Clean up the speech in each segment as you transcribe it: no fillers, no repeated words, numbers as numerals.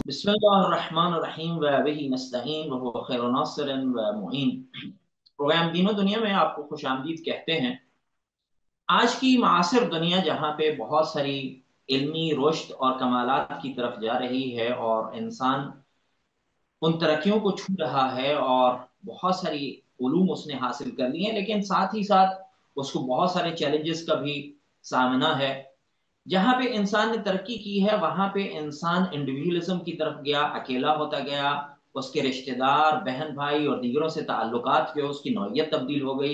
बिस्मिल्लाहिर्रहमानिर्रहीम व बिही नस्तईन व हुवा खैरुन नासिरिन व मुईन। प्रोग्राम दीनों दुनिया में आपको खुशामदीद कहते हैं। आज की मासिर दुनिया जहाँ पे बहुत सारी इल्मी रुश्द और कमालात की तरफ जा रही है और इंसान उन तरक्कियों को छू रहा है और बहुत सारी उलूम उसने हासिल कर ली है, लेकिन साथ ही साथ उसको बहुत सारे चैलेंजेस का भी सामना है। जहां पे इंसान ने तरक्की की है वहां पे इंसान इंडिविजुअलिज्म की तरफ गया, अकेला होता गया। उसके रिश्तेदार, बहन भाई और दीगरों से ताल्लुकात जो है उसकी नौइयत तब्दील हो गई।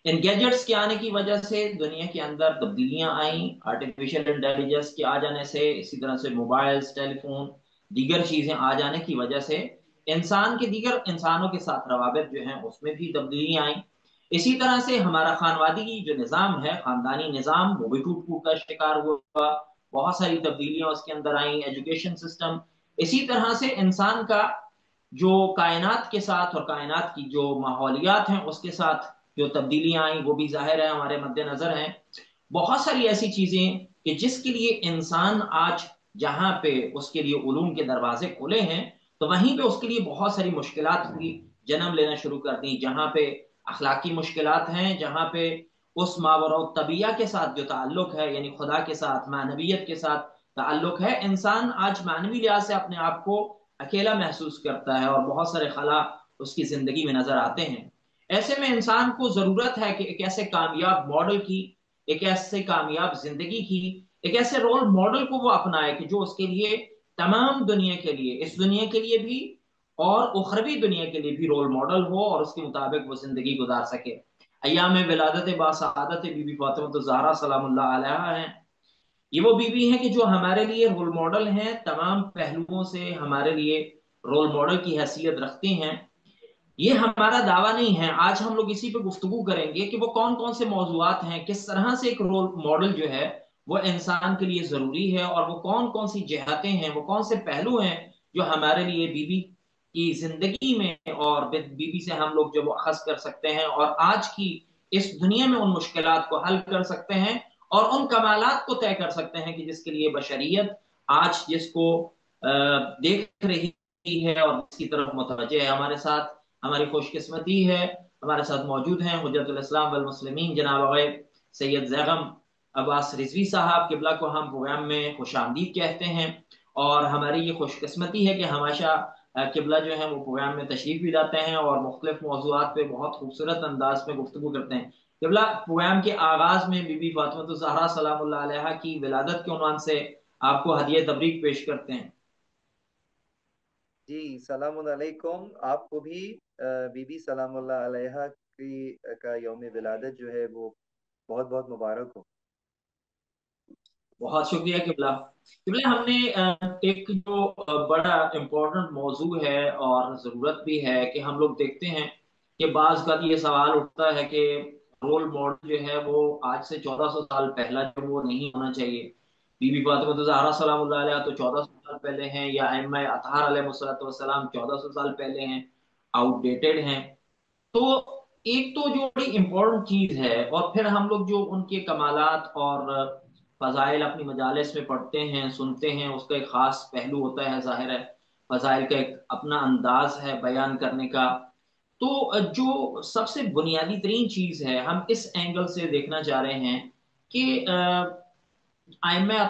इन गैजेट्स के आने की वजह से दुनिया के अंदर तब्दीलियां आई। आर्टिफिशियल इंटेलिजेंस के आ जाने से, इसी तरह से मोबाइल्स, टेलीफोन, दीगर चीजें आ जाने की वजह से इंसान के दीगर इंसानों के साथ रवाबित जो है उसमें भी तब्दीलियां आई। इसी तरह से हमारा खानवादी जो निज़ाम है, खानदानी निज़ाम, वो भी टूट फूट का शिकार हुआ। बहुत सारी तब्दीलियां उसके अंदर आई। एजुकेशन सिस्टम, इसी तरह से इंसान का जो कायनात के साथ और कायनात की जो माहौलियात हैं उसके साथ जो तब्दीलियां आई वो भी जाहिर है हमारे मद्देनजर हैं। बहुत सारी ऐसी चीजें कि जिसके लिए इंसान आज जहां पे उसके लिए उलूम के दरवाजे खुले हैं, तो वहीं पे उसके लिए बहुत सारी मुश्किलात भी जन्म लेना शुरू कर दी। जहां पे अखलाकी मुश्किलात हैं, जहां पे उस मावरा तबिया के साथ जो ताल्लुक है, यानी खुदा के साथ, मानवीयत के साथ ताल्लुक है, इंसान आज मानवी लिहाज से अपने आप को अकेला महसूस करता है और बहुत सारे खला उसकी जिंदगी में नजर आते हैं। ऐसे में इंसान को जरूरत है कि एक ऐसे कामयाब मॉडल की, एक ऐसे कामयाब जिंदगी की, एक ऐसे रोल मॉडल को वो अपनाए कि जो उसके लिए, तमाम दुनिया के लिए, इस दुनिया के लिए भी और उखरवी दुनिया के लिए भी रोल मॉडल हो और उसके मुताबिक वो जिंदगी गुजार सके। अय्याम विलादत बासआदत बीबी फातिमा ज़हरा सलामुल्लाह अलैहा हैं। ये वो बीवी हैं कि जो हमारे लिए रोल मॉडल हैं, तमाम पहलुओं से हमारे लिए रोल मॉडल की हैसियत रखती हैं। ये हमारा दावा नहीं है, आज हम लोग इसी पे गुफ्तगू करेंगे कि वो कौन कौन से मौजूआत हैं, किस तरह से एक रोल मॉडल जो है वो इंसान के लिए जरूरी है, और वो कौन कौन सी जहतें हैं, वो कौन से पहलू हैं जो हमारे लिए बीबी की जिंदगी में और बीबी से हम लोग जो वो अखज कर सकते हैं और आज की इस दुनिया में उन मुश्किलात को हल कर सकते हैं और उन कमालात को तय कर सकते हैं कि जिसके लिए बशरियत आज जिसको देख रही है और इसकी तरफ मुतवज्जे है। हमारे साथ हमारी खुशकिस्मती है, हमारे साथ मौजूद हैं हुज्जतुल इस्लाम वल मुस्लिमीन जनाब सैयद जैगम अब्बास रिजवी साहब किबला को हम प्रोग्राम में खुश आमदीद कहते हैं। और हमारी ये खुशकिस्मती है कि हमेशा किबला जो है वो प्रोग्राम में तशरीफ भी लाते हैं और मुख्तलिफ मौजूआत पे बहुत खूबसूरत अंदाज में गुफ्तगू करते हैं। किबला, प्रोग्राम के आगाज में बीबी फातिमा ज़हरा सलामुल्लाह अलैहा की विलादत के उन्वान से आपको हदिया तबरीक पेश करते हैं। जी सलाम अलैकुम। आपको भी बीबी सलामुल्लाह अलैहा की का यौम विलादत जो है वो बहुत बहुत मुबारक हो। बहुत शुक्रिया किबला। किबला, हमने एक जो बड़ा इम्पोर्टेंट मौजू है और ज़रूरत भी है कि हम लोग देखते हैं कि बाज़ का ये सवाल उठता है कि रोल मॉडल जो है वो आज से 1400 साल पहला जो वो नहीं होना चाहिए। बीबी फातिमा तो ज़हरा सलामुल्लाह अलैहा तो 1400 साल पहले हैं, या अइम्मा अतहार अलैहिस्सलातु वस्सलाम 1400 साल पहले हैं, आउटडेटेड हैं। तो एक तो जो बड़ी इंपॉर्टेंट चीज है, और फिर हम लोग जो उनके कमालात और फजाइल अपनी मजालिस में पढ़ते हैं, सुनते हैं, उसका एक खास पहलू होता है, जाहिर है फजाइल का एक अपना अंदाज है बयान करने का। तो जो सबसे बुनियादी तरीन चीज है, हम इस एंगल से देखना चाह रहे हैं कि आइम्मा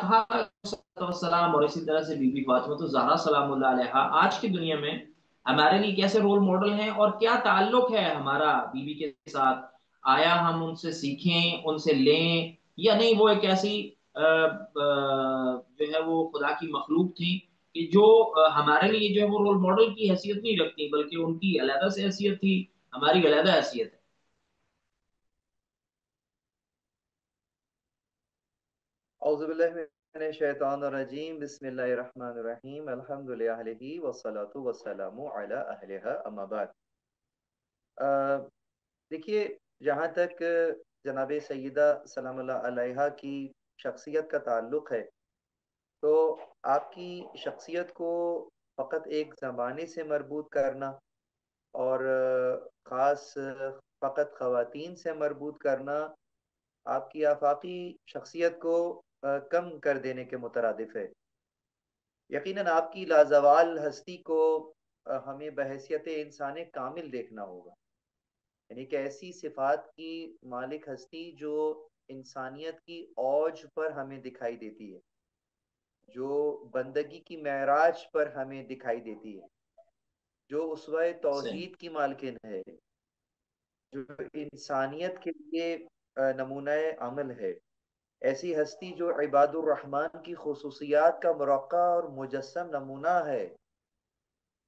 सलाम और इसी तरह से बीबी फातिमा तो ज़हरा सलामुल्लाह अलैहा आज की दुनिया में हमारे लिए कैसे रोल मॉडल हैं और क्या ताल्लुक है हमारा बीबी के साथ। आया हम उनसे सीखें, उनसे लें, या नहीं वो एक ऐसी जो है वो खुदा की मखलूक थी कि जो हमारे लिए जो है वो रोल मॉडल की हैसियत नहीं रखती, बल्कि उनकी अलहदा से हैसियत थी, हमारी अलहदा हैसियत है। औज़ु बिल्लाहि मिनश शैतानिर रजीम, बिस्मिल्लाहिर रहमानिर रहीम, अल्हम्दुलिल्लाहि वस्सलातु वस्सलामु अला अहलिहा अम्मा बाद। अ, देखिए, जहाँ तक जनाब सैयदा सलामुल्लाह अलैहा की शख्सियत का ताल्लुक़ है, तो आपकी शख्सियत को फ़कत एक ज़माने से मरबूत करना और ख़ास फ़कत ख़वातीन से मरबूत करना आपकी आफाकी शख्सियत को कम कर देने के मुतरादिफ है। यकीनन आपकी लाजवाल हस्ती को हमें बहैसियत इंसान कामिल देखना होगा, यानी कि ऐसी सिफात की मालिक हस्ती जो इंसानियत की औज पर हमें दिखाई देती है, जो बंदगी की महराज पर हमें दिखाई देती है, जो उसवा सही। तौहीद की मालकिन है, जो इंसानियत के लिए नमूना अमल है। ऐसी हस्ती जो इबादुर रहमान की खुसूसियात का मुरक्का और मुजस्सम नमूना है,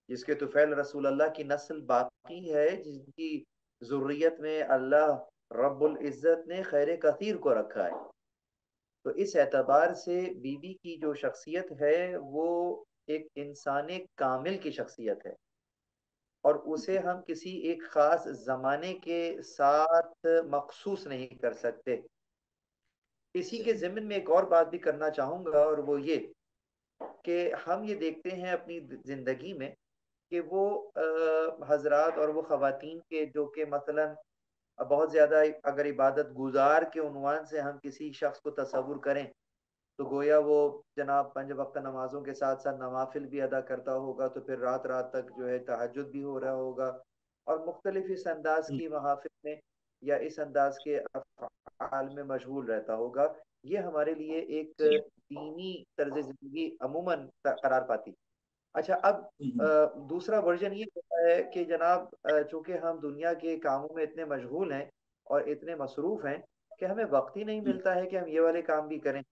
जिसके तुफैल रसूल अल्लाह की नस्ल बाकी है, जिनकी जुर्रियत में अल्लाह रब्बुल इज़्ज़त ने खैर कसीर को रखा है। तो इस एतबार से बीबी की जो शख्सियत है वो एक इंसान कामिल की शख्सियत है, और उसे हम किसी एक खास जमाने के साथ मखसूस नहीं कर सकते। इसी के सही। ज़िम्न में एक और बात भी करना चाहूंगा, और वो ये कि हम ये देखते हैं अपनी जिंदगी में कि वो हजरात और वो खवातीन के जो कि मसलन बहुत ज्यादा अगर इबादत गुजार के उन्वान से हम किसी शख्स को तस्वुर करें, तो गोया वो जनाब 5 वक्त नमाजों के साथ साथ नवाफिल भी अदा करता होगा, तो फिर रात रात तक जो है तहज्जुद भी हो रहा होगा, और मुख्तलिफ इस अंदाज की महाफिल में या इस अंदाज के अफ़आल में मशगूल रहता होगा। ये हमारे लिए एक सही। दीनी तर्ज जिंदगी अमूमन करार पाती। अच्छा, अब दूसरा वर्जन ये होता है कि जनाब चूंकि हम दुनिया के कामों में इतने मशगूल हैं और इतने मसरूफ हैं कि हमें वक्त ही नहीं मिलता है कि हम ये वाले काम भी करें।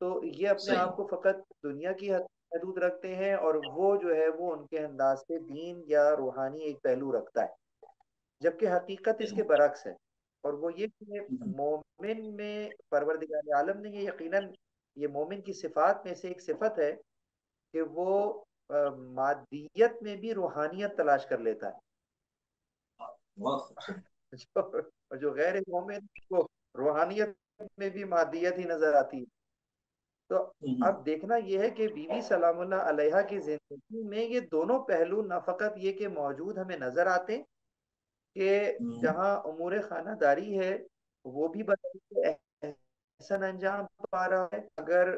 तो ये अपने सही। आप को फकत दुनिया की हद महदूद रखते हैं, और वो जो है वो उनके अंदाज से दीन या रूहानी एक पहलू रखता है, जबकि हकीकत सही। इसके बरक्स है। और वो ये कि मोमिन में परवरदिगार आलम ने ये यकीनन ये मोमिन की सिफात में से एक सिफत है कि वो मादियत में भी रूहानियत तलाश कर लेता है। बहुत खूबसूरत। जो गैर मोमिन को रूहानियत में भी मादियत ही नजर आती है। तो अब देखना यह है कि बीवी सलामुल्लाह अलैहा की जिंदगी में ये दोनों पहलू न फकत ये कि मौजूद हमें नजर आते कि जहाँ उमूर खानादारी है वो भी बदल के एहसन अंजाम पा रहा है। अगर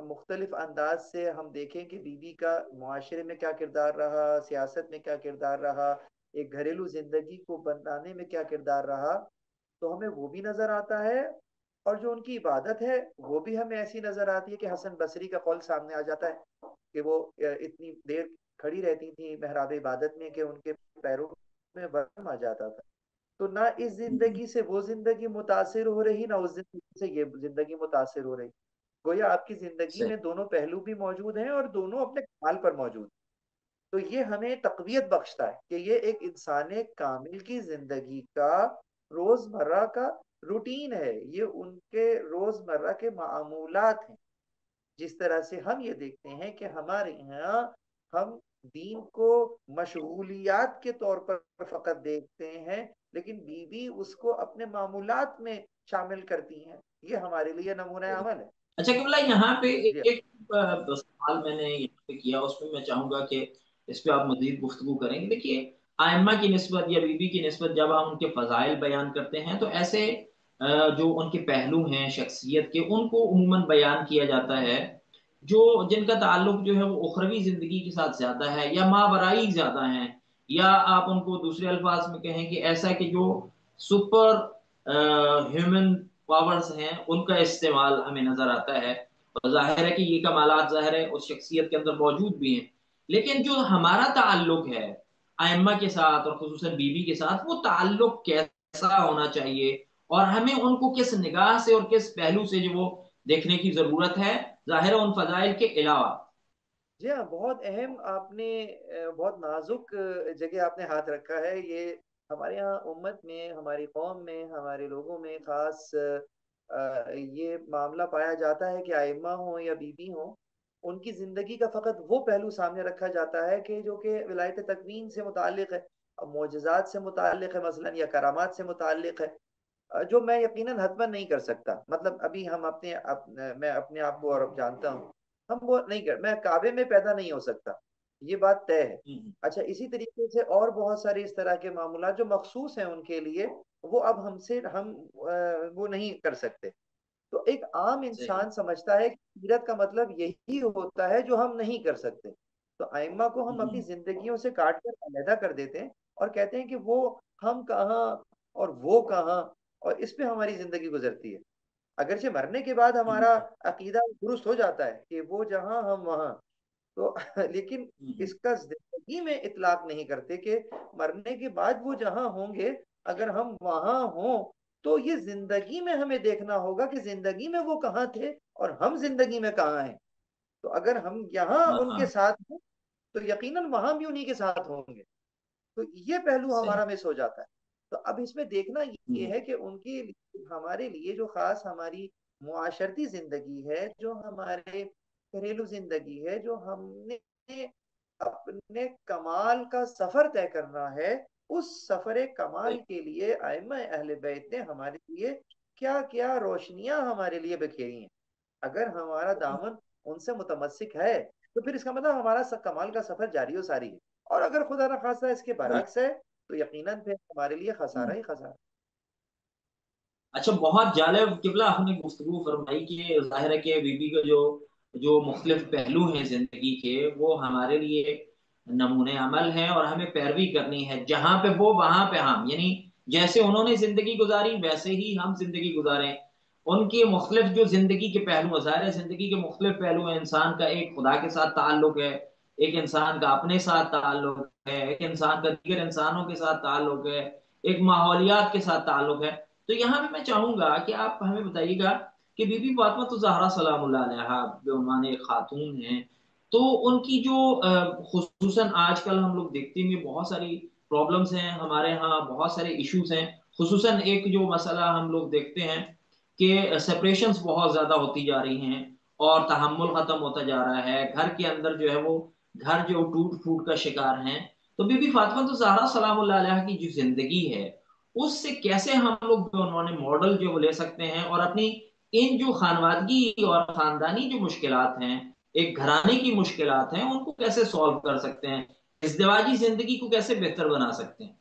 मुख्तलिफ अंदाज से हम देखें कि बीवी का मुआशरे में क्या किरदार रहा, सियासत में क्या किरदार रहा, एक घरेलू जिंदगी को बनाने में क्या किरदार रहा, तो हमें वो भी नजर आता है। और जो उनकी इबादत है वो भी हमें ऐसी नजर आती है कि हसन बसरी का कौल सामने आ जाता है कि वो इतनी देर खड़ी रहती थी मेहराब इबादत में कि उनके पैरों में वहम आ जाता था। तो ना इस जिंदगी से वो जिंदगी मुतासिर हो रही, ना उस जिंदगी से ये जिंदगी मुतासिर हो रही। गोया आपकी जिंदगी सही। में दोनों पहलू भी मौजूद हैं और दोनों अपने कमाल पर मौजूद। तो ये हमें तकवीत बख्शता है कि ये एक इंसान कामिल की जिंदगी का रोजमर्रा का रूटीन है, ये उनके रोजमर्रा के मामूलात हैं। जिस तरह से हम ये देखते हैं कि हमारे यहाँ हम दीन को मशगूलियात के तौर पर फकत देखते हैं, लेकिन बीवी उसको अपने मामूलात में शामिल करती हैं। ये हमारे लिए नमूना अमल है। अच्छा किबला, यहाँ पे जी। एक सवाल मैंने यहाँ पे किया, उसमें मैं चाहूंगा कि इस पे आप मजीद गुफ्तगू करेंगे। देखिए, आयम्मा की निस्बत या बीबी की निस्बत जब हम उनके फजाइल बयान करते हैं तो ऐसे जो उनके पहलू हैं शख्सियत के, उनको उमूमन बयान किया जाता है जो जिनका ताल्लुक जो है वो उखरवी जिंदगी के साथ ज्यादा है या मावराई ज्यादा है, या आप उनको दूसरे अल्फाज में कहें कि ऐसा कि जो सुपर ह्यूमन पावर्स हैं उनका इस्तेमाल हमें नजर आता है। और जाहिर है कि ये कमालात जाहिर है उस शख्सियत के अंदर मौजूद भी हैं। लेकिन जो हमारा ताल्लुक है आयम्मा के साथ और खुसूसन बीवी के साथ, वो ताल्लुक कैसा होना चाहिए और हमें उनको किस निगाह से और किस पहलू से जो वो देखने की जरूरत है, जाहिर है उन फजाइल के अलावा। जी हाँ, बहुत अहम आपने बहुत नाजुक जगह आपने हाथ रखा है। ये हमारे यहाँ उम्मत में, हमारी कौम में, हमारे लोगों में खास ये मामला पाया जाता है कि आइम्मा हो या बीबी हो, उनकी जिंदगी का फकत वो पहलू सामने रखा जाता है कि जो कि विलायत तकवीन से मुतालिक है, मोजज़ात से मुतालिक है मसलन, या करामात से मुतालिक है, जो मैं यकीनन हतमन नहीं कर सकता। मतलब अभी हम मैं अपने आप को और जानता हूँ, हम वो नहीं कर, मैं काबे में पैदा नहीं हो सकता, ये बात तय है। अच्छा, इसी तरीके से और बहुत सारे इस तरह के मामला जो मखसूस हैं उनके लिए, वो अब हमसे हम वो नहीं कर सकते। तो एक आम सही। इंसान समझता है कि सीरत का मतलब यही होता है जो हम नहीं कर सकते। तो आइम्मा को हम अपनी हम्म, जिंदगियों से काट कर अलहदा कर देते हैं और कहते हैं कि वो हम कहाँ और वो कहाँ, और इस पे हमारी जिंदगी गुजरती है। अगरचे मरने के बाद हमारा हम्म, अकीदा दुरुस्त हो जाता है कि वो जहाँ हम वहाँ। तो लेकिन हम्म, इसका जिंदगी में इतलाक नहीं करते कि मरने के बाद वो जहां होंगे, अगर हम वहां हों तो ये जिंदगी में हमें देखना होगा कि जिंदगी में वो कहाँ थे और हम जिंदगी में कहाँ हैं। तो अगर हम यहाँ उनके हाँ, साथ हैं तो यकीनन वहां भी उन्हीं के साथ होंगे। तो ये पहलू सही। हमारा मिस हो जाता है। तो अब इसमें देखना ये हम्म, है कि उनके लिए, हमारे लिए जो खास हमारी मुआशरती जिंदगी है, जो हमारे घरेलू जिंदगी है, जो हमने अपने कमाल का सफर तय करना है, उस सफर कमाल सही। के लिए आइम्मा अहले बैत ने हमारे लिए क्या क्या रोशनियां हमारे लिए बिखेरी हैं। अगर हमारा दामन उनसे मुतमस्सिक है तो फिर इसका मतलब हमारा कमाल का सफर जारी और सारी है। और अगर खुदा न खास्ता इसके बिल्कुल। बरक्स है तो यकीनन फिर हमारे लिए खसारा हम्म। ही खसारा। अच्छा, बहुत जालिब किबला आपने गुफ्तगू फरमाई कि जाहिर है कि बीबी का जो जो मुख्तलिफ पहलू हैं जिंदगी के, वो हमारे लिए नमूने अमल हैं और हमें पैरवी करनी है। जहां पे वो वहां पे हम, यानी जैसे उन्होंने जिंदगी गुजारी वैसे ही हम जिंदगी गुजारें। उनकी मुख्तलिफ जो जिंदगी के पहलू, जाहिर है जिंदगी के मुख्तलिफ पहलू हैं। इंसान का एक खुदा के साथ ताल्लुक है, एक इंसान का अपने साथ ताल्लुक है, एक इंसान का दीगर इंसानों के साथ ताल्लुक है, एक माहौलियात के साथ ताल्लुक है। तो यहाँ पे मैं चाहूंगा कि आप हमें बताइएगा कि बीबी फातिमा तो ज़हरा सलामुल्लाह अलैहा बेईमान खातून हैं। तो उनकी जो खुसूसन आजकल हम लोग देखते हैं बहुत सारी प्रॉब्लम्स हैं हमारे यहाँ, बहुत सारे इश्यूज हैं। खुसूसन एक जो मसला हम लोग देखते हैं कि सेपरेशंस बहुत ज्यादा होती जा रही हैं और तहम्मुल खत्म होता जा रहा है। घर के अंदर जो है वो घर जो टूट फूट का शिकार हैं। तो बीबी फातिमा तो ज़हरा सलामुल्लाह अलैहा की जो जिंदगी है उससे कैसे हम लोग जो उन्होंने मॉडल जो ले सकते हैं और अपनी इन जो खानवादगी और खानदानी जो मुश्किलात हैं, एक घराने की मुश्किलात हैं, उनको कैसे सॉल्व कर सकते हैं, इज़्दिवाजी जिंदगी को कैसे बेहतर बना सकते हैं।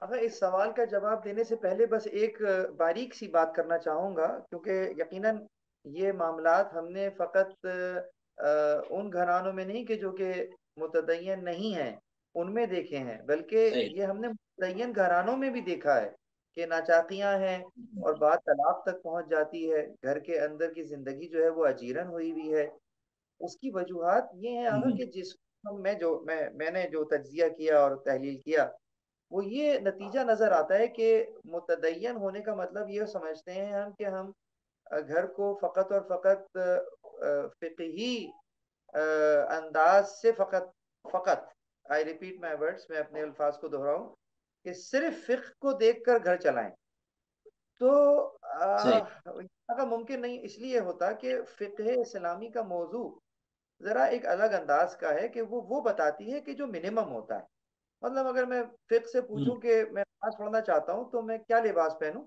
अगर इस सवाल का जवाब देने से पहले बस एक बारीक सी बात करना चाहूंगा, क्योंकि यकीनन ये मामलात हमने फकत उन घरानों में नहीं कि जो कि मुतदय्यन नहीं हैं उनमें देखे हैं, बल्कि सही। ये हमने मुतदय्यन घरानों में भी देखा है कि नाचाकियां हैं और बात तलाक तक पहुंच जाती है। घर के अंदर की जिंदगी जो है वो अजीरन हुई हुई है। उसकी वजूहात ये हैं आगा कि जिस मैंने जो तज्जिया किया और तहलील किया, वो ये नतीजा नजर आता है कि मुतदय्यन होने का मतलब ये समझते हैं हम कि हम घर को फ़कत और फ़कत फ़िक़ही अंदाज से फ़कत फ़कत आई रिपीट माई वर्ड्स, मैं अपने अल्फाज को दोहराऊं कि सिर्फ फ़िक़्ह को देखकर घर चलाएं। तो सही। अगर मुमकिन नहीं इसलिए होता कि फ़िक़्ह इस्लामी का मौजू ज़रा एक अलग अंदाज का है कि वो बताती है कि जो मिनिमम होता है। मतलब अगर मैं फिक से हम्म। पूछूं कि मैं नमाज पढ़ना चाहता हूँ तो मैं क्या लिबास पहनूं,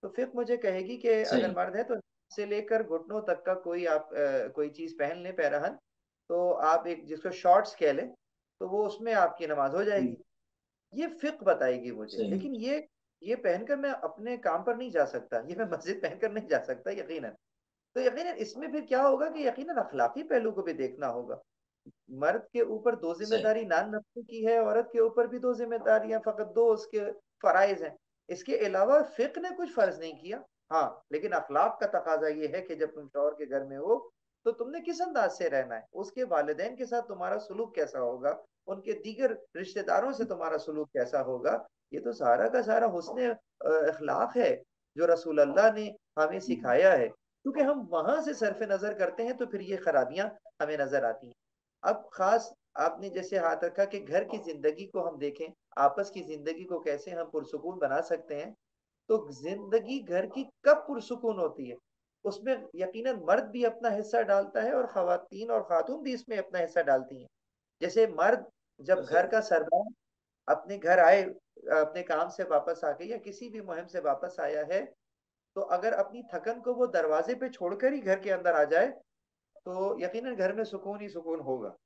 तो फिक मुझे कहेगी कि अगर सही। मर्द है तो से लेकर घुटनों तक का कोई आप कोई चीज पहन लें पहरहन, तो आप एक जिसको शॉर्ट्स कह लें, तो वो उसमें आपकी नमाज हो हम्म, जाएगी। ये फिक बताएगी मुझे। सही। लेकिन ये पहनकर मैं अपने काम पर नहीं जा सकता, ये मैं मस्जिद पहनकर नहीं जा सकता यकीनन। तो यकीनन इसमें फिर क्या होगा कि यकीनन अखलाकी पहलू को भी देखना होगा। मर्द के ऊपर दो सही। जिम्मेदारी नान रखने की है, औरत के ऊपर भी दो जिम्मेदारियां, फकत दो उसके फराइज हैं। इसके अलावा फिक्र ने कुछ फर्ज नहीं किया। हाँ, लेकिन अखलाक का तकाजा ये है कि जब तुम शौहर के घर में हो तो तुमने किस अंदाज से रहना है, उसके वालिदैन के साथ तुम्हारा सलूक कैसा होगा, उनके दीगर रिश्तेदारों से तुम्हारा सलूक कैसा होगा। ये तो सारा का सारा हुस्न अखलाक है जो रसूल अल्लाह ने हमें हम्म, सिखाया है। क्योंकि हम वहां से सरफ नजर करते हैं तो फिर ये खराबियां हमें नजर आती हैं। अब खास आपने जैसे हाथ रखा कि घर की जिंदगी को हम देखें, आपस की जिंदगी को कैसे हम पुरसुकून बना सकते हैं। तो जिंदगी घर की कब पुरसुकून होती है, उसमें यकीनन मर्द भी अपना हिस्सा डालता है और खवातीन और खातून भी इसमें अपना हिस्सा डालती हैं। जैसे मर्द जब घर सही। का सरदार अपने घर आए, अपने काम से वापस आके या किसी भी मुहिम से वापस आया है, तो अगर अपनी थकन को वो दरवाजे पे छोड़कर ही घर के अंदर आ जाए तो यकीनन घर में सुकून ही सुकून होगा।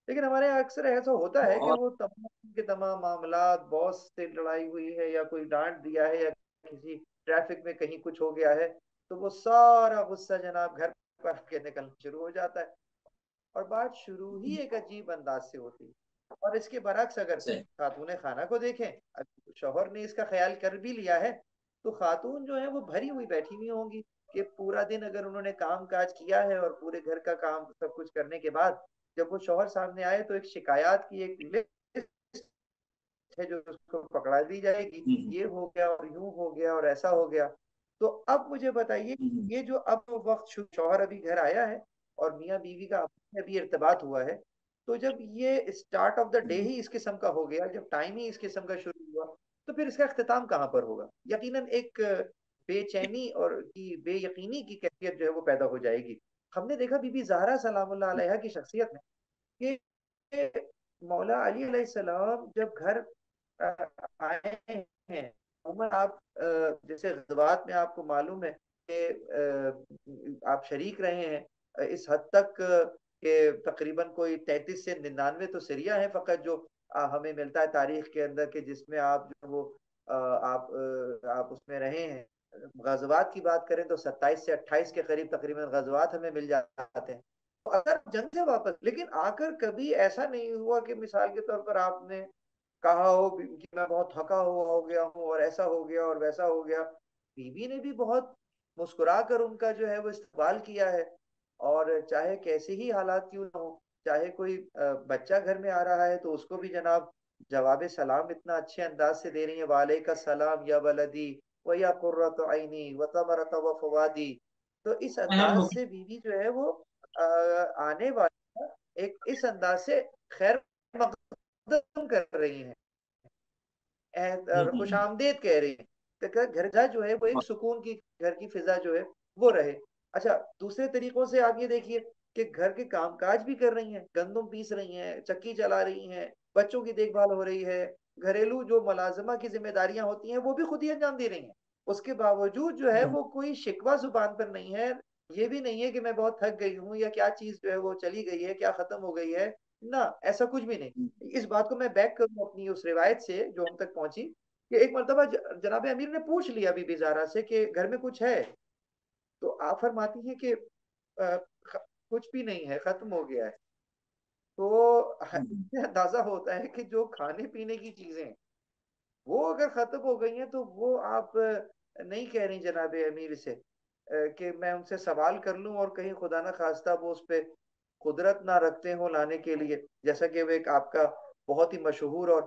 लेकिन हमारे यहाँ अक्सर ऐसा होता है कि बहुत। वो तमाम के तमाम मामला, बॉस से लड़ाई हुई है या कोई डांट दिया है या किसी ट्रैफिक में कहीं कुछ हो गया है, तो वो सारा गुस्सा जनाब घर पर के निकलना शुरू हो जाता है। और बात शुरू ही एक अजीब अंदाज से होती है। और इसके बरक्स अगर सही। खातून खाना को देखें, अब शौहर ने इसका ख्याल कर भी लिया है, तो खातून जो है वो भरी हुई बैठी हुई होंगी कि पूरा दिन अगर उन्होंने काम काज किया है और पूरे घर का काम सब कुछ करने के बाद जब वो शौहर सामने आए तो एक शिकायत की एक लिस्ट है जो उसको पकड़ा दी जाएगी, हम्म। ये हो गया और यूं हो गया और ऐसा हो गया। तो अब मुझे बताइए, हम्म। ये जो अब वक्त शौहर अभी घर आया है और मियाँ बीवी का आपस में अभी इर्तबात हुआ है, तो जब ये स्टार्ट ऑफ द डे हम्म। ही इस किस्म का हो गया, जब टाइम ही इस किस्म का शुरू हुआ, तो फिर इसका अख्ताम कहाँ पर होगा? यकीनन एक बेचैनी और की बेयकीनी की कैफियत जो है वो पैदा हो जाएगी। हमने देखा बीबी ज़हरा सलामुल्लाह अलैहा की शख्सियत में कि मौला अली अलैहिस्सलाम जब घर आए हैं, उमर आप जैसे गज़वात में आपको मालूम है कि आप शरीक रहे हैं इस हद तक कि तकरीबन कोई 33 से 99 तो सरिया है फ़कत जो हमें मिलता है तारीख के अंदर के जिसमें आप जो वो आप उसमें रहे हैं। गज़वात की बात करें तो 27 से 28 के करीब तकरीबन गज़वात हमें मिल जाते हैं। तो अगर जंग से वापस, लेकिन आकर कभी ऐसा नहीं हुआ कि मिसाल के तौर पर आपने कहा हो कि मैं बहुत थका हुआ हो गया हूँ और ऐसा हो गया और वैसा हो गया। बीवी ने भी बहुत मुस्कुरा कर उनका जो है वो इस्तकबाल किया है। और चाहे कैसे ही हालात क्यों ना हो, चाहे कोई बच्चा घर में आ रहा है तो उसको भी जनाब जवाब सलाम इतना अच्छे अंदाज से दे रही है, वालेका सलाम या वलदी व या कुर्रत आइनी व तमरत व फवादी। तो इस अहम अंदाज हो। से बीवी जो है वो आने वाला एक इस अंदाज से खैर मकदम कर रही हैं, खुश हम्म। आमदेद कह रही है कि घर का जो है वो एक सुकून की घर की फिजा जो है वो रहे। अच्छा, दूसरे तरीकों से आप ये देखिए कि घर के कामकाज भी कर रही हैं, गंदम पीस रही हैं, चक्की चला रही हैं, बच्चों की देखभाल हो रही है, घरेलू जो मुलाजमा की जिम्मेदारियां होती हैं वो भी खुद ही अंजाम दे रही हैं। उसके बावजूद जो है हम्म। वो कोई शिकवा जुबान पर नहीं है। ये भी नहीं है कि मैं बहुत थक गई हूँ या क्या चीज जो है वो चली गई है, क्या खत्म हो गई है, ना, ऐसा कुछ भी नहीं। इस बात को मैं बैक करूँ अपनी उस रिवायत से जो हम तक पहुंची कि एक मरतबा जनाब अमीर ने पूछ लिया बीबी ज़ारा से कि घर में कुछ है, तो आप फरमाती हैं कि कुछ भी नहीं है, खत्म हो गया है। तो हम्म। इससे अंदाजा होता है कि जो खाने पीने की चीजें वो अगर खत्म हो गई हैं तो वो आप नहीं कह रही जनाब अमीर से कि मैं उनसे सवाल कर लूं और कहीं खुदा ना खास्ता वो उस पे कुदरत ना रखते हो लाने के लिए, जैसा कि वो एक आपका बहुत ही मशहूर और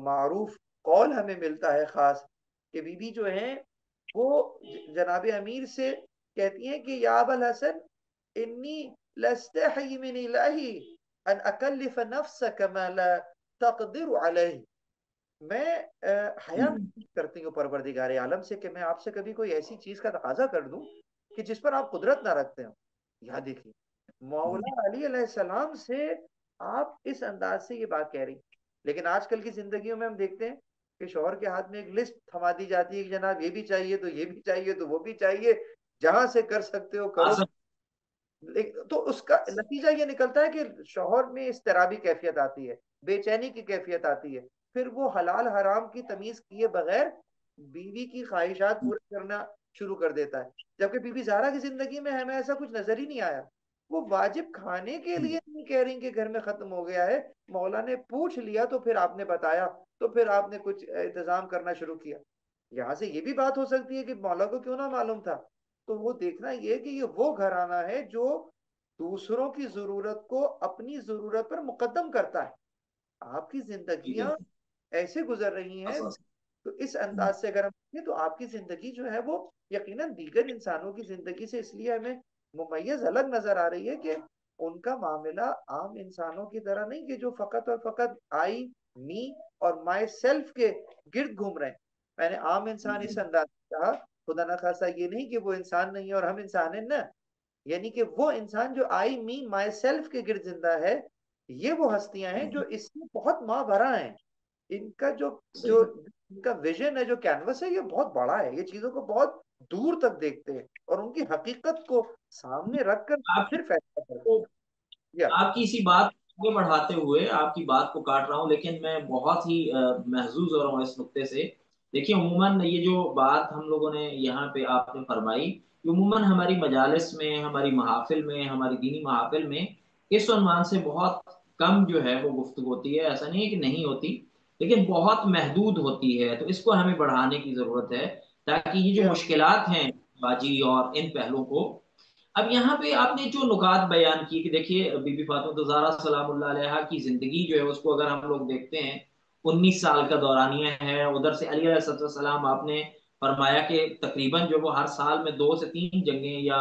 मारूफ कौल हमें मिलता है खास, कि बीबी जो है वो जनाब अमीर से कहती हैं कि या अबल हसन इन्नी लस्तही मिन इलाही अन अकल्लिफ नफ्सक मा ला तक़दिरु अलैहि। मैं हया हम्म। महसूस करती हूँ परवरदिगार आलम से कि मैं आपसे कभी कोई ऐसी चीज का तकाजा कर दूं कि जिस पर आप कुदरत ना रखते हो। याद देखिए, हम्म। मौला अली अलैहिस्सलाम से आप इस अंदाज से ये बात कह रही। लेकिन आजकल की जिंदगियों में हम देखते हैं कि शौहर के हाथ में एक लिस्ट थमा दी जाती है कि जनाब ये भी चाहिए तो ये भी चाहिए तो वो भी चाहिए, जहां से कर सकते हो करो। आसम। तो उसका नतीजा ये निकलता है कि शौहर में इस्तराबी कैफियत आती है, बेचैनी की कैफियत आती है। फिर वो हलाल हराम की तमीज किए बगैर बीवी की ख्वाहिशात पूरा करना शुरू कर देता है। जबकि बीबी ज़ारा की जिंदगी में हमें ऐसा कुछ नजर ही नहीं आया। वो वाजिब खाने के लिए नहीं कह रही कि घर में खत्म हो गया है, मौला ने पूछ लिया तो फिर आपने बताया, तो फिर आपने कुछ इंतजाम करना शुरू किया। यहाँ से ये भी बात हो सकती है कि मौला को क्यों ना मालूम था। तो वो देखना ये कि ये वो घराना है जो दूसरों की जरूरत को अपनी जरूरत पर मुकद्दम करता है। आपकी जी जिंदगियां बिल्कुल। ऐसे गुजर रही हैं, असस। तो इस अंदाज से अगर हम देखें तो आपकी जिंदगी जो है वो यकीनन दीगर इंसानों की जिंदगी से इसलिए हमें मुमय्यज अलग नजर आ रही है कि उनका मामला आम इंसानों की तरह नहीं कि जो फकत और फकत आई, मी और माई सेल्फ के गिर्द घूम रहे हैं। मैंने आम इंसान इस अंदाज से कहा, खुदा ना खासा ये नहीं कि वो इंसान नहीं है और हम इंसान हैं ना, यानी कि वो इंसान जो आई मी माई सेल्फ के गिर्द जिंदा है। ये वो हस्तियां हैं जो इसमें बहुत माँ भरा हैं। इनका जो जो सही। इनका विजन है, जो कैनवस है, ये बहुत बड़ा है, ये चीजों को बहुत दूर तक देखते हैं और उनकी हकीकत को सामने रखकर आपकी फिर फैसला करते हैं। या आपकी इसी बात को आगे बढ़ाते हुए आपकी बात को काट रहा हूं, लेकिन मैं बहुत ही महजूज हो रहा हूँ इस नुक्ते से देखिए, अमूमन ये जो बात हम लोगों ने यहाँ पे आपने फरमाई, ये अमूमन हमारी मजालिस में, हमारी महाफिल में, हमारी दीनी महाफिल में इस उन्वान से बहुत कम जो है वो गुफ्तगू होती है। ऐसा नहीं है कि नहीं होती, लेकिन बहुत महदूद होती है। तो इसको हमें बढ़ाने की जरूरत है, ताकि ये जी जो हाँ। मुश्किलात हैं बाजी और इन पहलुओं को। अब यहाँ पे आपने जो नुकात बयान की कि देखिए, बीबी फातिमा ज़हरा सलामुल्लाह अलैहा की जिंदगी जो है उसको अगर हम लोग देखते हैं, 19 साल का दौरानिया है। उधर से अली अलैहिस्सलाम आपने फरमाया कि तकरीबन जो वो हर साल में 2 से 3 जंगें या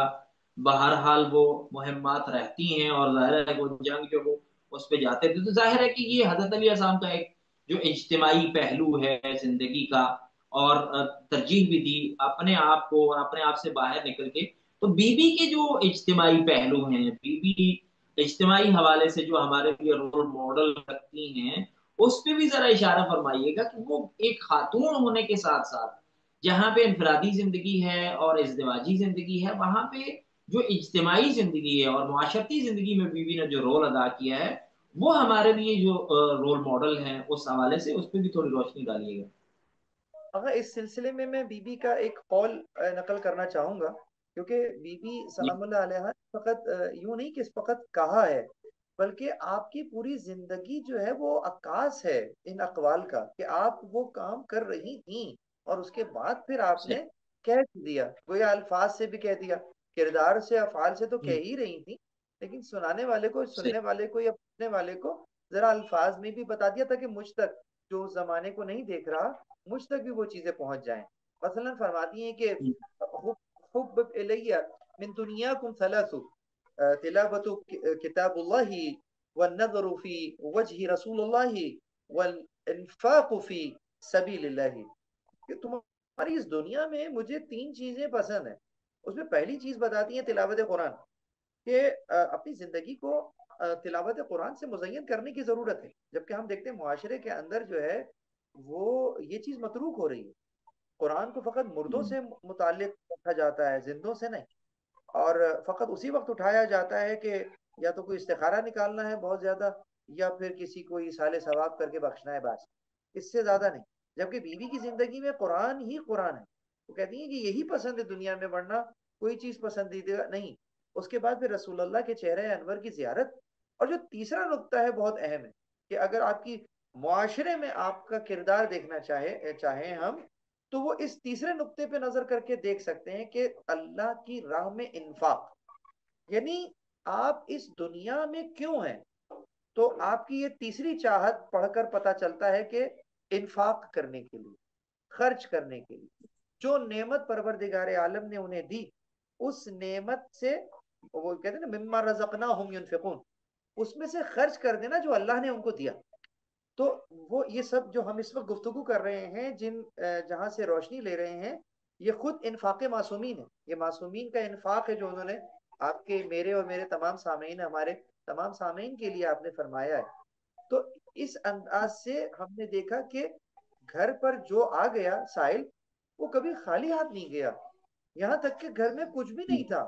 बहरहाल वो मुहिम्मात रहती हैं, और जाहिर है वो जंग जो वो उस पे जाते थे, तो जाहिर है कि ये हजरत अली अस्सलाम का एक जो इज्तिमाई पहलू है जिंदगी का, और तरजीह भी दी अपने आप को और अपने आप से बाहर निकल के। तो बीबी के जो इज्तिमाई पहलू हैं, बीबी इज्तिमाई हवाले से जो हमारे लिए रोल मॉडल रखती हैं, उस पे भी जरा इशारा फरमाइएगा कि वो एक खातून होने के साथ साथ जहां पे इनफरादी जिंदगी है और इज़्दिवाजी जिंदगी है, वहां पे जो इज्तिमाई जिंदगी है और मुआशरती जिंदगी में बीवी ने जो रोल अदा किया है, वो हमारे लिए जो रोल मॉडल है, उस हवाले से उस पर भी थोड़ी रोशनी डालिएगा। अगर इस सिलसिले में मैं बीबी का एक कौल नकल करना चाहूंगा, क्योंकि बीबी जी। सलामुल्लाह अलैहा ने फकत यूं नहीं कि फकत कहा है, बल्कि आपकी पूरी जिंदगी जो है वो अक्कास है इन अकवाल का, कि आप वो काम कर रही थी और उसके बाद फिर सही। आपने कह दिया, गोया अल्फाज से भी कह दिया, किरदार से अफआल से तो कह हम्म। ही रही थी, लेकिन सुनाने वाले को, सही। सुनने वाले को या पढ़ने वाले को जरा अल्फाज में भी बता दिया, ताकि मुझ तक, जो उस जमाने को नहीं देख रहा, मुझ तक भी वो चीजें पहुंच जाएं। मसलन फरमाती हैं कि हम्म। हुब इलैया मिन दुनियाकुम सलासु, तिलावतु किताबुल्लाहि वन्नज़रु फी वजहि रसूलुल्लाहि वल इन्फाकु फी सबीलिल्लाहि, कि तुम्हारी इस दुनिया में मुझे 3 चीजें पसंद है। उसमें पहली चीज बताती है तिलावत कुरान, कि अपनी जिंदगी को तिलावत कुरान से मुज़य्यन करने की जरूरत है, जबकि हम देखते हैं मुआशरे के अंदर जो है वो ये चीज मतरूक हो रही है। कुरान को फकत मुर्दों हम्म। से मुतालिक रखा जाता है, जिंदों से नहीं। और फकत उसी वक्त उठाया जाता है कि या तो कोई इस्तिखारा निकालना है बहुत ज्यादा, या फिर किसी को इसाले सवाब करके बख्शना है, बस, इससे ज्यादा नहीं। जबकि बीवी की जिंदगी में कुरान ही कुरान है। वो कहती है कि यही पसंद है दुनिया में, वरना कोई चीज पसंदीदा नहीं। उसके बाद फिर रसूलुल्लाह के चेहरे अनवर की जियारत। और जो तीसरा नुक्ता है बहुत अहम है, कि अगर आपकी मुआशरे में आपका किरदार देखना चाहे चाहे हम, तो वो इस तीसरे नुक्ते पे नजर करके देख सकते हैं कि अल्लाह की राह में इन्फाक, यानी आप इस दुनिया में क्यों हैं। तो आपकी ये तीसरी चाहत पढ़कर पता चलता है कि इन्फाक करने के लिए, खर्च करने के लिए, जो नेमत परवरदिगार आलम ने उन्हें दी, उस नेमत से, वो कहते हैं ना, मिम्मा रज़क़नाहुम युनफिकून, उसमें से खर्च कर देना जो अल्लाह ने उनको दिया। तो वो ये सब जो हम इस वक्त गुफ्तगू कर रहे हैं, जहां से रोशनी ले रहे हैं, ये खुद इन्फाक मासूमीन है। ये मासूमीन का इन्फाक है जो उन्होंने आपके, मेरे और मेरे तमाम सामीन, हमारे तमाम सामीन के लिए आपने फरमाया है। तो इस अंदाज से हमने देखा कि घर पर जो आ गया साहिल, वो कभी खाली हाथ नहीं गया। यहाँ तक कि घर में कुछ भी नहीं था,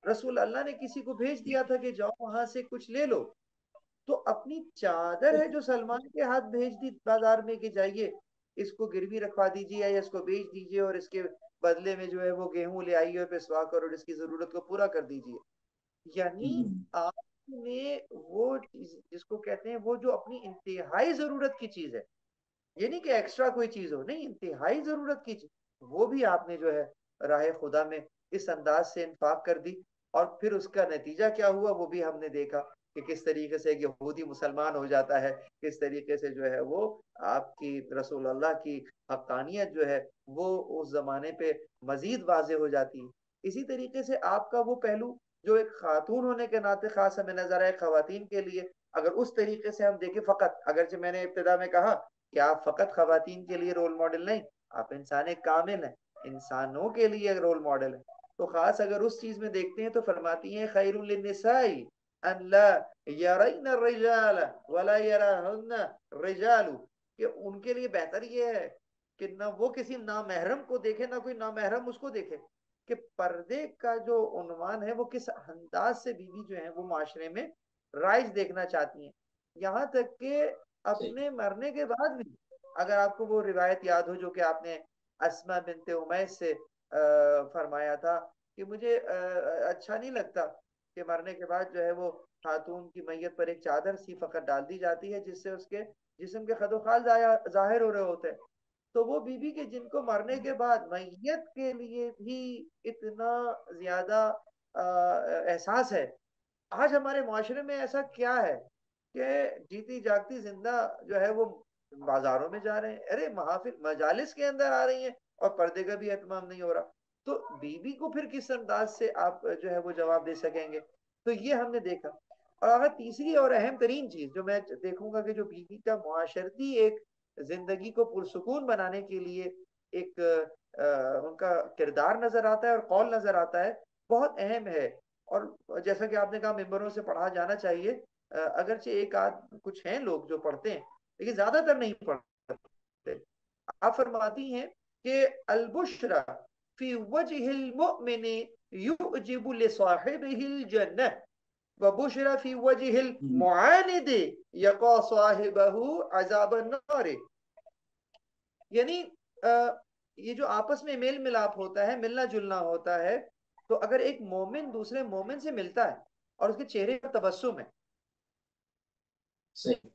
रसूल अल्लाह ने किसी को भेज दिया था कि जाओ वहां से कुछ ले लो, तो अपनी चादर है जो सलमान के हाथ भेज दी बाजार में कि जाइए इसको गिरवी रखवा दीजिए या इसको बेच दीजिए, और इसके बदले में जो है वो गेहूं ले आइए और पिसवा कर और इसकी जरूरत को पूरा कर दीजिए। यानी हम्म। आपने वो जिसको कहते हैं, वो जो अपनी इंतहाई जरूरत की चीज है, ये नहीं कि एक्स्ट्रा कोई चीज हो, नहीं, इंतहाई जरूरत की चीज, वो भी आपने जो है राह खुदा में इस अंदाज से इन्फाक कर दी। और फिर उसका नतीजा क्या हुआ वो भी हमने देखा, कि किस तरीके से एक यहूदी मुसलमान हो जाता है, किस तरीके से जो है वो आपकी रसूल अल्लाह की हक्कानियत जो है वो उस जमाने पे मजीद वाजे हो जाती है। इसी तरीके से आपका वो पहलू जो एक खातून होने के नाते खास हमें नजर आए खवातीन के लिए, अगर उस तरीके से हम देखें, फकत अगरचे मैंने इब्तिदा में कहा कि आप फकत खवातीन के लिए रोल मॉडल नहीं, आप इंसान कामिल हैं, इंसानों के लिए रोल मॉडल है। तो खास अगर उस चीज में देखते हैं तो फरमाती हैं खैरुल लिन्निसाई अन ला यरैन रिजाल वला यरहुन्न रिजालु, कि उनके लिए बेहतर ये है कि ना वो किसी नामहरम को देखे, ना कोई नामहरम उसको देखे। कि पर्दे का जो उन्वान है वो किस अंदाज से बीवी जो है वो माशरे में राइज देखना चाहती हैं, यहाँ तक कि सही। अपने मरने के बाद भी। अगर आपको वो रिवायत याद हो जो कि आपने अस्मा बिनते उमैस से फरमाया था कि मुझे अच्छा नहीं लगता कि मरने के बाद जो है वो खातून की मैयत पर एक चादर सी फकत डाल दी जाती है जिससे उसके जिस्म के खदोखाल जाहिर हो रहे होते हैं। तो वो बीबी के जिनको मरने के बाद मैयत के लिए भी इतना ज्यादा एहसास है। आज हमारे माशरे में ऐसा क्या है कि जीती जागती जिंदा जो है वो बाजारों में जा रहे हैं, अरे महफिल मजालिस के अंदर आ रही हैं और पर्दे का भी एहतमाम नहीं हो रहा। तो बीवी को फिर किस अंदाज से आप जो है वो जवाब दे सकेंगे? तो ये हमने देखा। और अगर तीसरी और अहम तरीन चीज जो मैं देखूंगा कि जो बीवी का मुआशरती एक जिंदगी को पुरसुकून बनाने के लिए एक उनका किरदार नजर आता है और कौल नजर आता है, बहुत अहम है। और जैसा कि आपने कहा मेंबरों से पढ़ा जाना चाहिए, अगरचे एक आध कुछ हैं लोग जो पढ़ते हैं लेकिन ज्यादातर नहीं पढ़ते। आप फरमाती हैं कि अलबुशरा फी वजहिल मुमिनी युजिबु लिसाहिबिहिल जन्नह व बुशरा फी वजहिल मुआनिदी यका साहिबहु अजाबन नार। यानी ये जो आपस में मेल मिलाप होता है, मिलना जुलना होता है, तो अगर एक मोमिन दूसरे मोमिन से मिलता है और उसके चेहरे पर तबस्सुम है, सही।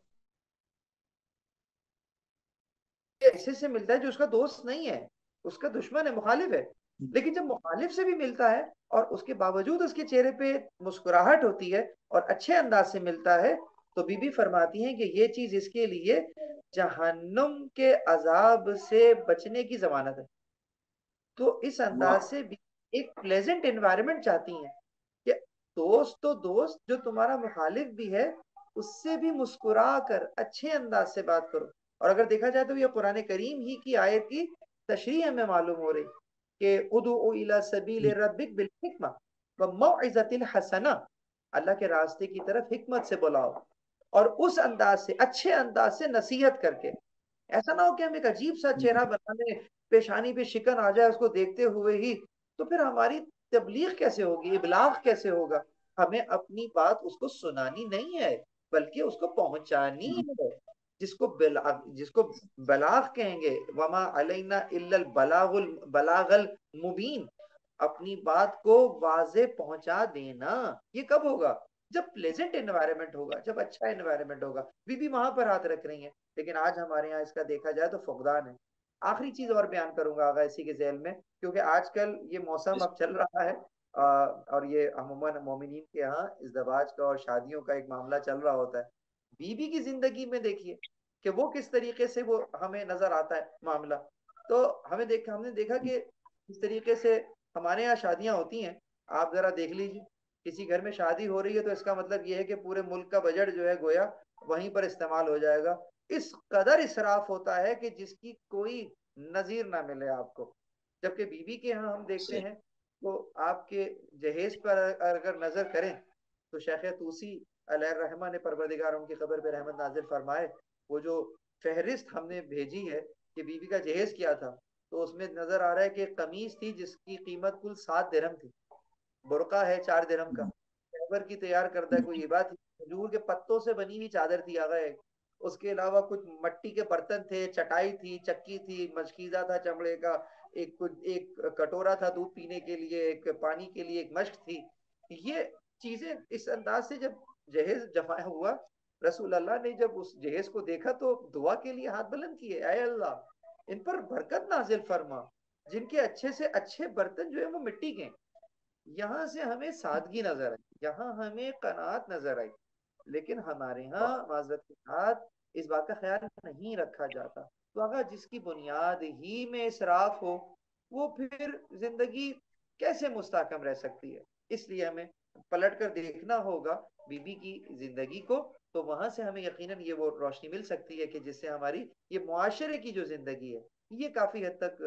ऐसे से मिलता है जो उसका दोस्त नहीं है, उसका दुश्मन है, मुखालिफ है। लेकिन जब मुखालिफ से भी मिलता है और उसके बावजूद उसके चेहरे पे मुस्कुराहट होती है और अच्छे अंदाज से मिलता है, तो बीबी फरमाती हैं कि ये चीज इसके लिए जहन्नुम के अजाब से बचने की जमानत है। तो इस अंदाज वाह। से भी एक प्लेजेंट एनवायरनमेंट चाहती हैं कि दोस्त तो दोस्त, जो तुम्हारा मुखालिफ भी है उससे भी मुस्कुरा कर अच्छे अंदाज से बात करो। और अगर देखा जाए तो ये कुरान करीम ही की आयत की तशरीह हमें मालूम हो रही कि उदउ इला सबील रब्बिक बिल हिकमा व मौइज़तिल हसना, अल्लाह के रास्ते की तरफ हिकमत से बुलाओ और उस अंदाज से, अच्छे अंदाज से नसीहत करके। ऐसा ना हो कि हम एक अजीब सा चेहरा बना लें, पेशानी पे शिकन आ जाए उसको देखते हुए ही, तो फिर हमारी तबलीग कैसे होगी, इबलाग कैसे होगा? हमें अपनी बात उसको सुनानी नहीं है बल्कि उसको पहुंचानी है। जिसको बलाग कहेंगे, वमा अलैना इल्लल बलागल मुबीन, अपनी बात को वाजे पहुंचा देना। ये कब होगा? जब प्लेजेंट एनवायरनमेंट होगा, जब अच्छा एनवायरनमेंट होगा। बीबी वहां पर हाथ रख रही है, लेकिन आज हमारे यहाँ इसका देखा जाए तो फुकदान है। आखिरी चीज और बयान करूंगा आगा इसी के झेल में, क्योंकि आजकल ये मौसम अब चल रहा है, और ये अमूमन मोमिनीन के यहाँ इज़्दवाज का और शादियों का एक मामला चल रहा होता है। बीबी की जिंदगी में देखिए कि वो किस तरीके से वो हमें नजर आता है मामला। तो हमने देखा कि इस तरीके से हमारे यहाँ शादियां होती हैं। आप जरा देख लीजिए, किसी घर में शादी हो रही है तो इसका मतलब ये है कि पूरे मुल्क का बजट जो है गोया वहीं पर इस्तेमाल हो जाएगा। इस कदर इसराफ होता है कि जिसकी कोई नजीर ना मिले आपको। जबकि बीबी के यहाँ हम देखते सही। हैं तो आपके जहेज पर अगर नजर करें तो शेख तूसी अलैहिर्रहमा ने, परवरदिगार उनकी कब्र पे रहमत नाजिल फरमाए, वो जो फहरिस्त हमने भेजी है कि बीबी का जहेज किया था, तो उसमें नजर आ रहा है कि एक कमीज थी जिसकी कीमत कुल 7 दिरहम थी। बुरका है 4 दिरहम का। खैबर की तैयार करता है कोई ये बात, खजूर के पत्तों से बनी हुई चादर थी आ गए। उसके अलावा कुछ मिट्टी के बर्तन थे, चटाई थी, चक्की थी, मशकीजा था चमड़े का, एक कटोरा था दूध पीने के लिए, एक पानी के लिए, एक मश्क थी। ये चीजें इस अंदाज से जब जहेज जमा हुआ, रसूल अल्लाह ने जब उस जहेज को देखा तो दुआ के लिए हाथ बुलंद किए, आए अल्लाह इन पर बरकत नाजिल फरमा, जिनके अच्छे से अच्छे बर्तन जो है वो मिट्टी के। यहाँ से हमें सादगी नजर आई, यहाँ हमें कनात नजर आई। लेकिन हमारे यहाँ माजरत के साथ इस बात का ख्याल नहीं रखा जाता। तो अगर जिसकी बुनियाद ही में इसराफ हो, वो फिर जिंदगी कैसे मुस्तहकम रह सकती है? इसलिए हमें पलट कर देखना होगा बीबी की जिंदगी को, तो वहां से हमें यकीनन ये वो रोशनी मिल सकती है कि जिससे हमारी ये मुआशरे की जो जिंदगी है ये काफी हद तक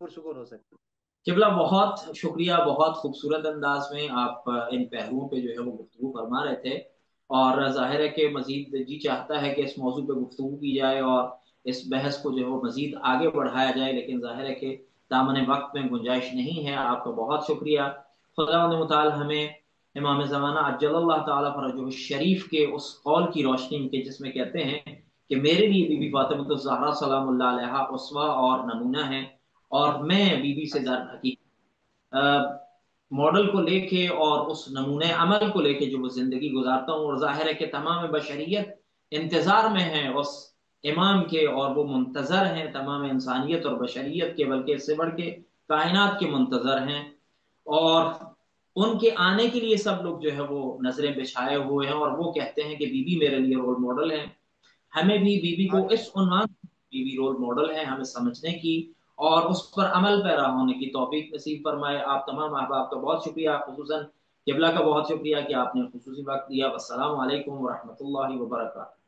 पुरसुकून हो सकती है। किबला बहुत शुक्रिया, बहुत खूबसूरत अंदाज में आप इन पहलुओं पे जो है वो गुफ्तगू फरमा रहे थे। और जाहिर है कि मजीद जी चाहता है कि इस मौजू पे गुफ्तगू की जाए और इस बहस को जो है वो मजीद आगे बढ़ाया जाए, लेकिन जाहिर है कि दामन वक्त में गुंजाइश नहीं है। आपका बहुत शुक्रिया। खुदा मुताल हमें इमाम ज़माना अज्जलल्लाहु ताला फरजहु शरीफ के उस कौल की रोशनी में, जिसमें कहते हैं कि मेरे लिए बीबी फातिमा ज़हरा सलामुल्लाह अलैहा उसवा और नमूना है, और मैं बीबी से अच्छा। दर हकीकत मॉडल को लेके और उस नमूने अमल को लेके जो वो जिंदगी गुजारता हूँ, और जाहिर है कि तमाम बशरियत इंतजार में है उस इमाम के, और वो मुंतजर हैं तमाम इंसानियत और बशरियत के, बल्कि इससे बढ़ के कायनात के मुंतजर हैं। और उनके आने के लिए सब लोग जो है वो नजरें बिछाए हुए हैं, और वो कहते हैं कि बीबी मेरे लिए रोल मॉडल है। हमें भी बीबी को माशा। इस उन्वान, बीबी रोल मॉडल है, हमें समझने की और उस पर अमल पैरा होने की तौफीक नसीब फरमाए। आप तमाम अहबाब का बहुत शुक्रिया, खुसूसन किबला का बहुत शुक्रिया कि आपने खुसूसी वक्त दिया। अस्सलाम वालेकुम व रहमतुल्लाहि व बरकातहू।